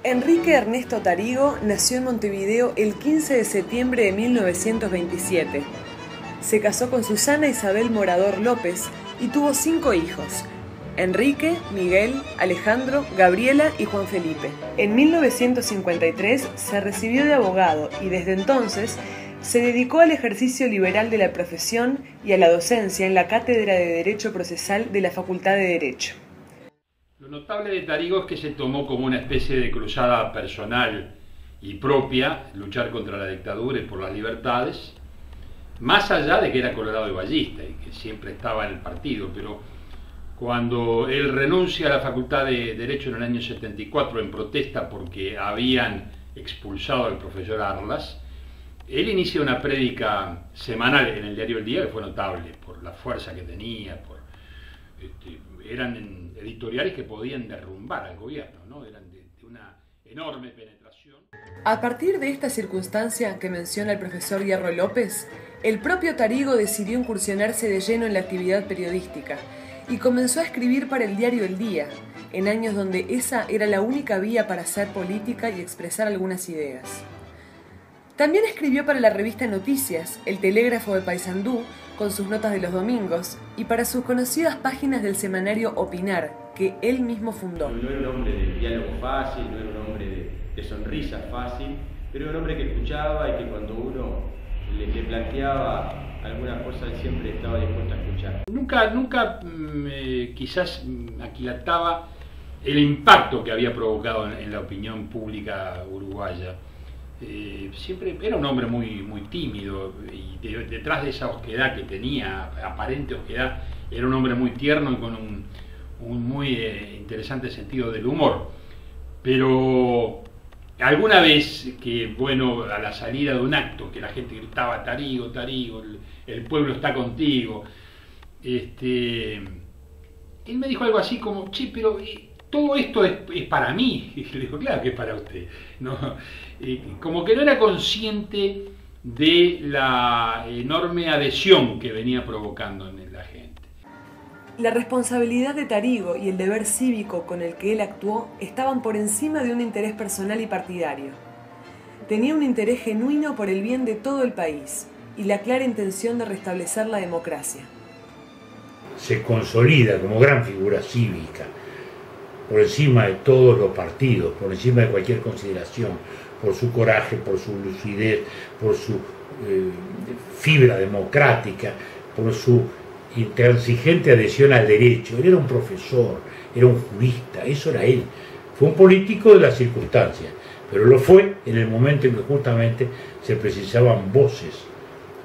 Enrique Ernesto Tarigo nació en Montevideo el 15 de septiembre de 1927. Se casó con Susana Isabel Morador López y tuvo 5 hijos: Enrique, Miguel, Alejandro, Gabriela y Juan Felipe. En 1953 se recibió de abogado y desde entonces se dedicó al ejercicio liberal de la profesión y a la docencia en la Cátedra de Derecho Procesal de la Facultad de Derecho. Lo notable de Tarigo es que se tomó como una especie de cruzada personal y propia, luchar contra la dictadura y por las libertades, más allá de que era colorado y ballista y que siempre estaba en el partido, pero cuando él renuncia a la Facultad de Derecho en el año 74 en protesta porque habían expulsado al profesor Arlas, él inicia una prédica semanal en el diario El Día que fue notable por la fuerza que tenía, eran editoriales que podían derrumbar al gobierno, ¿no? Eran de una enorme penetración. A partir de esta circunstancia que menciona el profesor Hierro López, el propio Tarigo decidió incursionarse de lleno en la actividad periodística y comenzó a escribir para el diario El Día, en años donde esa era la única vía para hacer política y expresar algunas ideas. También escribió para la revista Noticias, El Telégrafo de Paysandú, con sus notas de los domingos, y para sus conocidas páginas del semanario Opinar, que él mismo fundó. No era un hombre de diálogo fácil, no era un hombre de sonrisa fácil, pero era un hombre que escuchaba y que cuando uno le planteaba alguna cosa, él siempre estaba dispuesto a escuchar. Nunca quizás aquilataba el impacto que había provocado en la opinión pública uruguaya. Siempre era un hombre muy tímido y detrás de esa osquedad que tenía, aparente osquedad, era un hombre muy tierno y con un muy interesante sentido del humor. Pero alguna vez que, bueno, a la salida de un acto que la gente gritaba Tarigo, Tarigo, el pueblo está contigo, él me dijo algo así como, che, pero todo esto es para mí. Y le digo, claro que es para usted, ¿no? Como que no era consciente de la enorme adhesión que venía provocando en la gente. La responsabilidad de Tarigo y el deber cívico con el que él actuó estaban por encima de un interés personal y partidario. Tenía un interés genuino por el bien de todo el país y la clara intención de restablecer la democracia. Se consolida como gran figura cívica, por encima de todos los partidos, por encima de cualquier consideración, por su coraje, por su lucidez, por su fibra democrática, por su intransigente adhesión al derecho. Él era un profesor, era un jurista, eso era él. Fue un político de las circunstancias, pero lo fue en el momento en que justamente se precisaban voces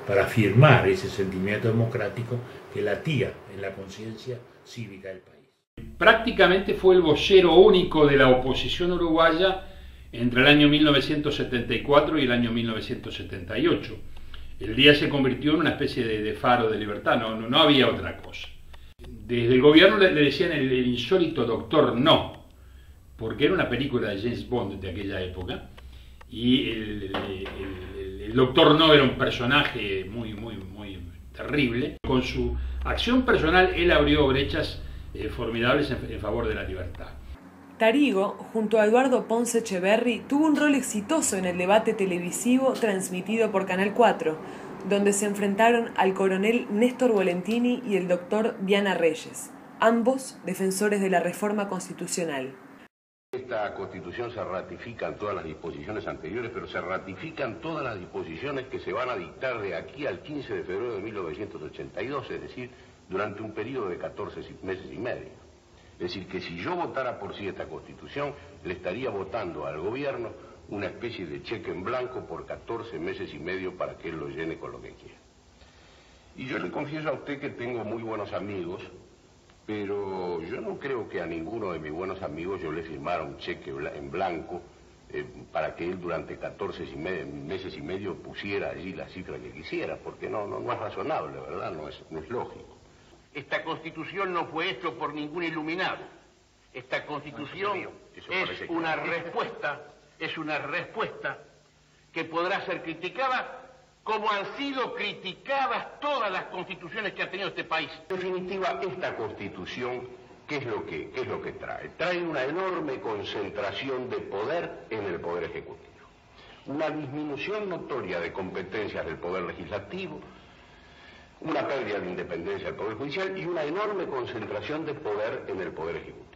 para afirmar ese sentimiento democrático que latía en la conciencia cívica del país. Prácticamente fue el vocero único de la oposición uruguaya entre el año 1974 y el año 1978. El Día se convirtió en una especie de faro de libertad, no había otra cosa. Desde el gobierno le decían el insólito Doctor No, porque era una película de James Bond de aquella época, y el Doctor No era un personaje muy terrible. Con su acción personal él abrió brechas formidables en favor de la libertad. Tarigo, junto a Eduardo Ponce Echeverri, tuvo un rol exitoso en el debate televisivo transmitido por Canal 4, donde se enfrentaron al coronel Néstor Volentini y el doctor Viana Reyes, ambos defensores de la reforma constitucional. Esta constitución se ratifican todas las disposiciones anteriores, pero se ratifican todas las disposiciones que se van a dictar de aquí al 15 de febrero de 1982, es decir, durante un periodo de 14 meses y medio. Es decir, que si yo votara por sí esta Constitución, le estaría votando al gobierno una especie de cheque en blanco por 14 meses y medio para que él lo llene con lo que quiera. Y yo le confieso a usted que tengo muy buenos amigos, pero yo no creo que a ninguno de mis buenos amigos yo le firmara un cheque en blanco para que él durante 14 meses y medio pusiera allí la cifra que quisiera, porque no es razonable, ¿verdad? No es lógico. Esta Constitución no fue hecha por ningún iluminado. Esta Constitución es una respuesta que podrá ser criticada como han sido criticadas todas las constituciones que ha tenido este país. En definitiva, esta Constitución ¿qué es lo que trae? Trae una enorme concentración de poder en el Poder Ejecutivo. Una disminución notoria de competencias del Poder Legislativo, una pérdida de independencia del Poder Judicial y una enorme concentración de poder en el Poder Ejecutivo.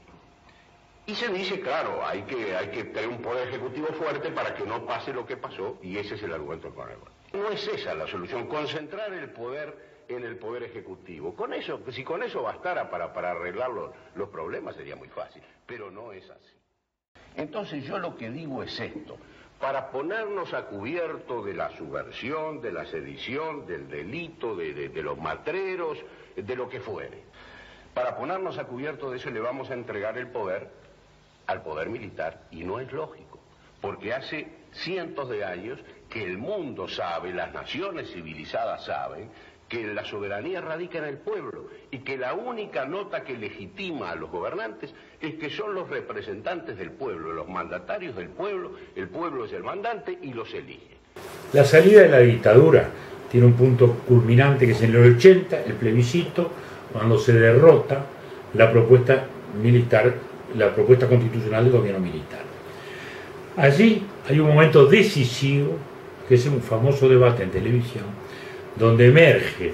Y se dice, claro, hay que tener un Poder Ejecutivo fuerte para que no pase lo que pasó, y ese es el argumento del Coronel Bueno. No es esa la solución, concentrar el poder en el Poder Ejecutivo. Con eso, si con eso bastara para arreglar los problemas sería muy fácil, pero no es así. Entonces yo lo que digo es esto: para ponernos a cubierto de la subversión, de la sedición, del delito, de los matreros, de lo que fuere. Para ponernos a cubierto de eso le vamos a entregar el poder al poder militar, y no es lógico, porque hace cientos de años que el mundo sabe, las naciones civilizadas saben, que la soberanía radica en el pueblo y que la única nota que legitima a los gobernantes es que son los representantes del pueblo, los mandatarios del pueblo, el pueblo es el mandante y los elige. La salida de la dictadura tiene un punto culminante que es en el 80, el plebiscito, cuando se derrota la propuesta militar, la propuesta constitucional del gobierno militar. Allí hay un momento decisivo, que es un famoso debate en televisión, donde emerge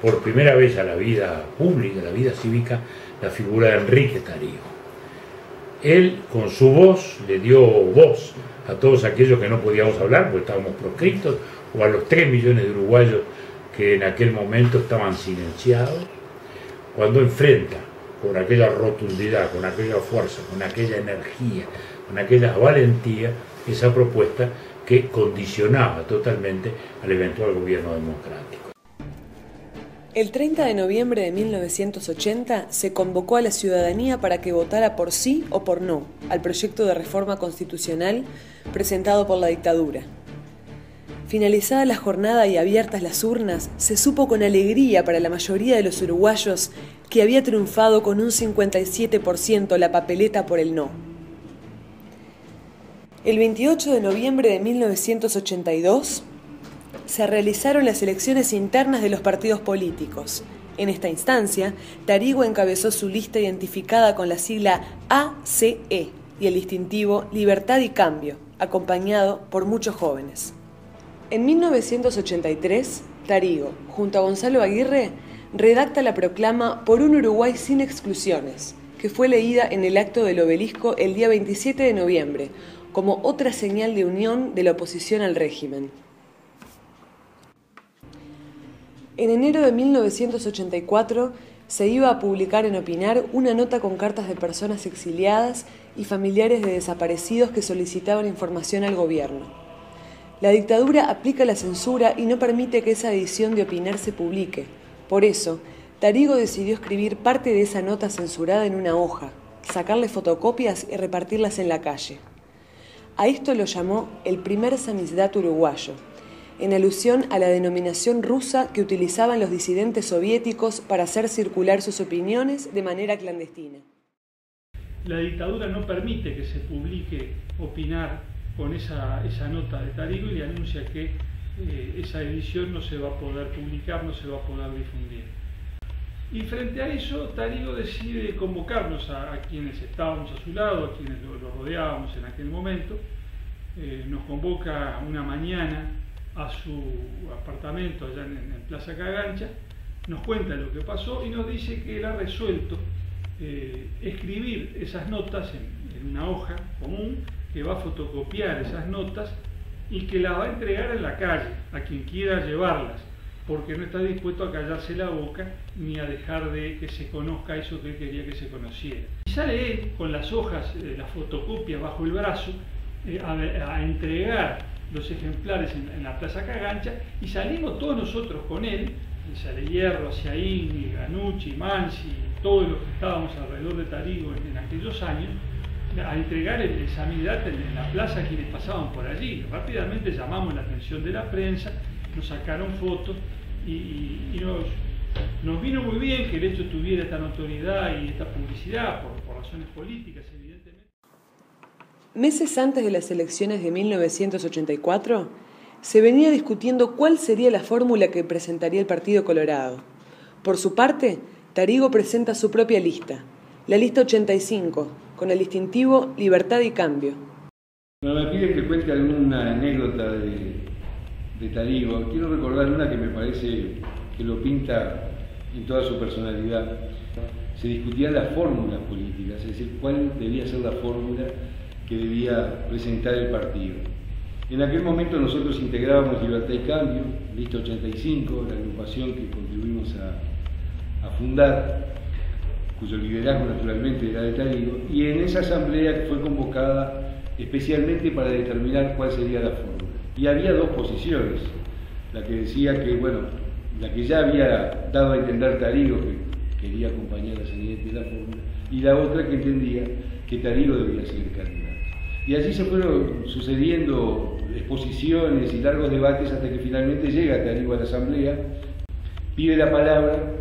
por primera vez a la vida pública, a la vida cívica, la figura de Enrique Tarrigo. Él, con su voz, le dio voz a todos aquellos que no podíamos hablar porque estábamos proscritos, o a los 3 millones de uruguayos que en aquel momento estaban silenciados, cuando enfrenta con aquella rotundidad, con aquella fuerza, con aquella energía, con aquella valentía, esa propuesta que condicionaba totalmente al eventual gobierno democrático. El 30 de noviembre de 1980 se convocó a la ciudadanía para que votara por sí o por no al proyecto de reforma constitucional presentado por la dictadura. Finalizada la jornada y abiertas las urnas, se supo con alegría para la mayoría de los uruguayos que había triunfado con un 57% la papeleta por el no. El 28 de noviembre de 1982 se realizaron las elecciones internas de los partidos políticos. En esta instancia, Tarrigo encabezó su lista identificada con la sigla ACE y el distintivo Libertad y Cambio, acompañado por muchos jóvenes. En 1983, Tarrigo, junto a Gonzalo Aguirre, redacta la proclama Por un Uruguay sin exclusiones, que fue leída en el acto del Obelisco el día 27 de noviembre, como otra señal de unión de la oposición al régimen. En enero de 1984 se iba a publicar en Opinar una nota con cartas de personas exiliadas y familiares de desaparecidos que solicitaban información al gobierno. La dictadura aplica la censura y no permite que esa edición de Opinar se publique. Por eso, Tarrigo decidió escribir parte de esa nota censurada en una hoja, sacarle fotocopias y repartirlas en la calle. A esto lo llamó el primer samizdat uruguayo, en alusión a la denominación rusa que utilizaban los disidentes soviéticos para hacer circular sus opiniones de manera clandestina. La dictadura no permite que se publique Opinar con esa nota de Tarrigo y le anuncia que esa edición no se va a poder publicar, no se va a poder difundir. Y frente a eso, Tarrigo decide convocarnos a quienes estábamos a su lado, a quienes lo rodeábamos en aquel momento. Nos convoca una mañana a su apartamento allá en Plaza Cagancha, nos cuenta lo que pasó y nos dice que él ha resuelto escribir esas notas en una hoja común, que va a fotocopiar esas notas y que las va a entregar en la calle a quien quiera llevarlas, porque no está dispuesto a callarse la boca ni a dejar de que se conozca eso que él quería que se conociera. Y sale él con las hojas, las fotocopias bajo el brazo, a entregar los ejemplares en la Plaza Cagancha, y salimos todos nosotros con él, sale Hierro, Ciaín, Ganucci, Mansi, todos los que estábamos alrededor de Tarrigo en aquellos años, a entregar el samizdat en la plaza a quienes pasaban por allí. Rápidamente llamamos la atención de la prensa, nos sacaron fotos y nos vino muy bien que el hecho tuviera esta notoriedad y esta publicidad por razones políticas, evidentemente. Meses antes de las elecciones de 1984, se venía discutiendo cuál sería la fórmula que presentaría el Partido Colorado. Por su parte, Tarrigo presenta su propia lista, la lista 85, con el distintivo Libertad y Cambio. Bueno, me piden que cuente alguna anécdota de Tarigo. Quiero recordar una que me parece que lo pinta en toda su personalidad. Se discutían las fórmulas políticas, es decir, cuál debía ser la fórmula que debía presentar el partido. En aquel momento nosotros integrábamos Libertad y Cambio, lista 85, la agrupación que contribuimos a fundar, cuyo liderazgo naturalmente era de Tarigo, y en esa asamblea que fue convocada especialmente para determinar cuál sería la fórmula. Y había dos posiciones, la que decía que, bueno, la que ya había dado a entender Tarigo, que quería acompañar a Sanguinetti en la fórmula, y la otra que entendía que Tarigo debía ser el candidato. Y así se fueron sucediendo exposiciones y largos debates hasta que finalmente llega Tarigo a la asamblea, pide la palabra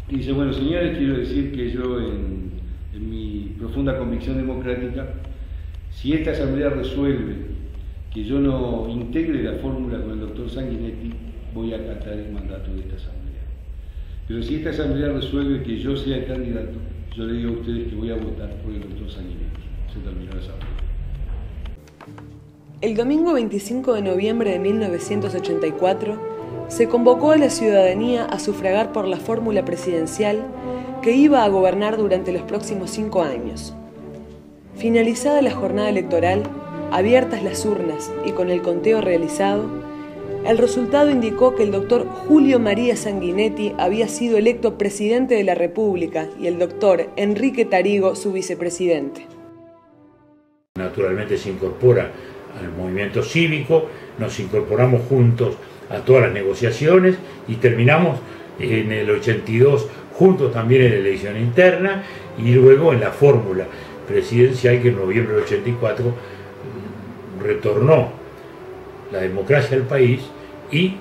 y dice: bueno, señores, quiero decir que yo en mi profunda convicción democrática, si esta asamblea resuelve que yo no integre la fórmula con el doctor Sanguinetti, voy a acatar el mandato de esta asamblea. Pero si esta asamblea resuelve que yo sea el candidato, yo le digo a ustedes que voy a votar por el doctor Sanguinetti. Se terminó la asamblea. El domingo 25 de noviembre de 1984 se convocó a la ciudadanía a sufragar por la fórmula presidencial que iba a gobernar durante los próximos 5 años. Finalizada la jornada electoral, abiertas las urnas y con el conteo realizado, el resultado indicó que el doctor Julio María Sanguinetti había sido electo presidente de la República y el doctor Enrique Tarigo su vicepresidente. Naturalmente se incorpora al movimiento cívico, nos incorporamos juntos a todas las negociaciones y terminamos en el 82 juntos también en la elección interna y luego en la fórmula presidencial que en noviembre del 84 retornó la democracia al país y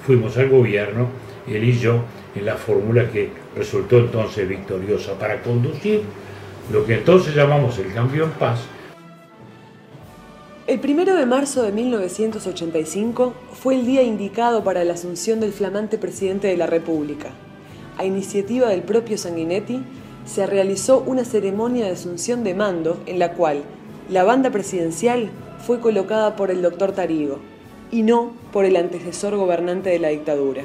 fuimos al gobierno, él y yo, en la fórmula que resultó entonces victoriosa para conducir lo que entonces llamamos el cambio en paz. El 1 de marzo de 1985 fue el día indicado para la asunción del flamante presidente de la República. A iniciativa del propio Sanguinetti, se realizó una ceremonia de asunción de mando en la cual la banda presidencial fue colocada por el doctor Tarigo y no por el antecesor gobernante de la dictadura.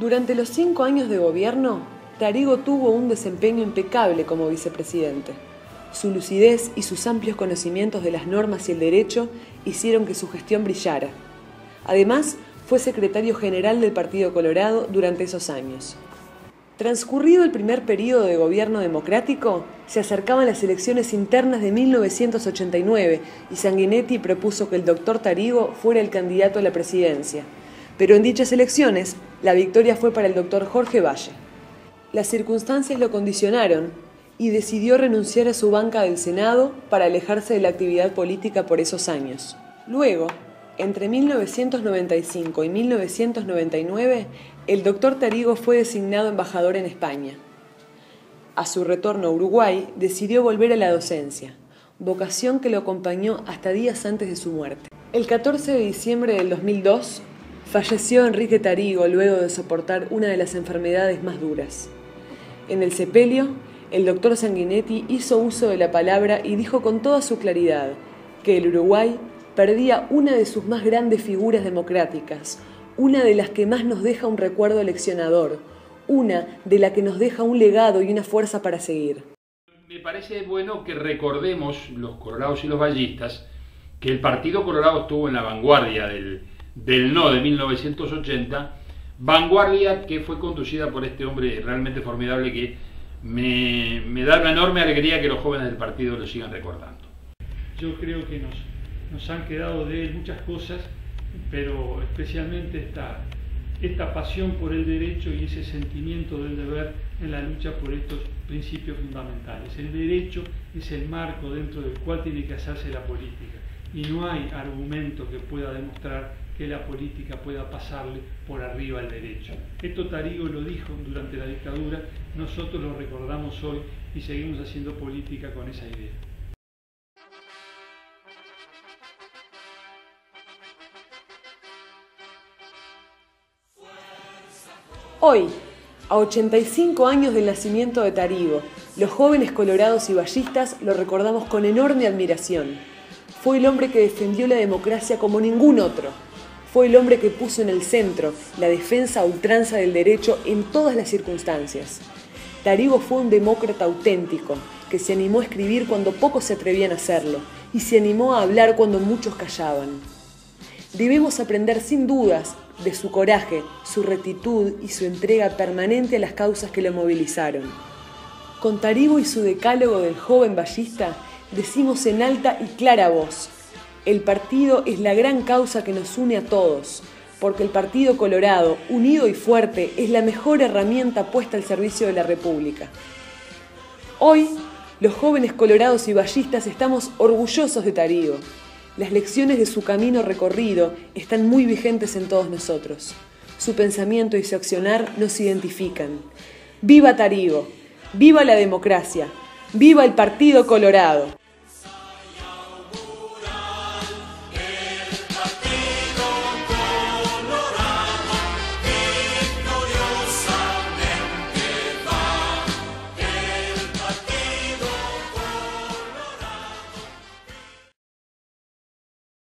Durante los 5 años de gobierno, Tarigo tuvo un desempeño impecable como vicepresidente. Su lucidez y sus amplios conocimientos de las normas y el derecho hicieron que su gestión brillara. Además, fue secretario general del Partido Colorado durante esos años. Transcurrido el primer período de gobierno democrático, se acercaban las elecciones internas de 1989 y Sanguinetti propuso que el doctor Tarigo fuera el candidato a la presidencia. Pero en dichas elecciones, la victoria fue para el doctor Jorge Valle. Las circunstancias lo condicionaron y decidió renunciar a su banca del Senado para alejarse de la actividad política por esos años. Luego, entre 1995 y 1999, el doctor Tarigo fue designado embajador en España. A su retorno a Uruguay, decidió volver a la docencia, vocación que lo acompañó hasta días antes de su muerte. El 14 de diciembre del 2002, falleció Enrique Tarigo luego de soportar una de las enfermedades más duras. En el sepelio, el doctor Sanguinetti hizo uso de la palabra y dijo con toda su claridad que el Uruguay perdía una de sus más grandes figuras democráticas, una de las que más nos deja un recuerdo leccionador, una de la que nos deja un legado y una fuerza para seguir. Me parece bueno que recordemos, los colorados y los vallistas, que el Partido Colorado estuvo en la vanguardia del no de 1980, vanguardia que fue conducida por este hombre realmente formidable que me da una enorme alegría que los jóvenes del partido lo sigan recordando. Yo creo que nos han quedado de él muchas cosas, pero especialmente esta pasión por el derecho y ese sentimiento del deber en la lucha por estos principios fundamentales. El derecho es el marco dentro del cual tiene que hacerse la política y no hay argumento que pueda demostrar que la política pueda pasarle por arriba al derecho. Esto Tarigo lo dijo durante la dictadura, nosotros lo recordamos hoy y seguimos haciendo política con esa idea. Hoy, a 85 años del nacimiento de Tarigo, Los jóvenes colorados y ballistas lo recordamos con enorme admiración. Fue el hombre que defendió la democracia como ningún otro. Fue el hombre que puso en el centro la defensa a ultranza del derecho en todas las circunstancias. Tarigo fue un demócrata auténtico, que se animó a escribir cuando pocos se atrevían a hacerlo, y se animó a hablar cuando muchos callaban. Debemos aprender sin dudas de su coraje, su rectitud y su entrega permanente a las causas que lo movilizaron. Con Tarigo y su decálogo del joven ballista, decimos en alta y clara voz: el partido es la gran causa que nos une a todos, porque el Partido Colorado, unido y fuerte, es la mejor herramienta puesta al servicio de la República. Hoy, los jóvenes colorados y ballistas estamos orgullosos de Tarigo. Las lecciones de su camino recorrido están muy vigentes en todos nosotros. Su pensamiento y su accionar nos identifican. ¡Viva Tarigo! ¡Viva la democracia! ¡Viva el Partido Colorado!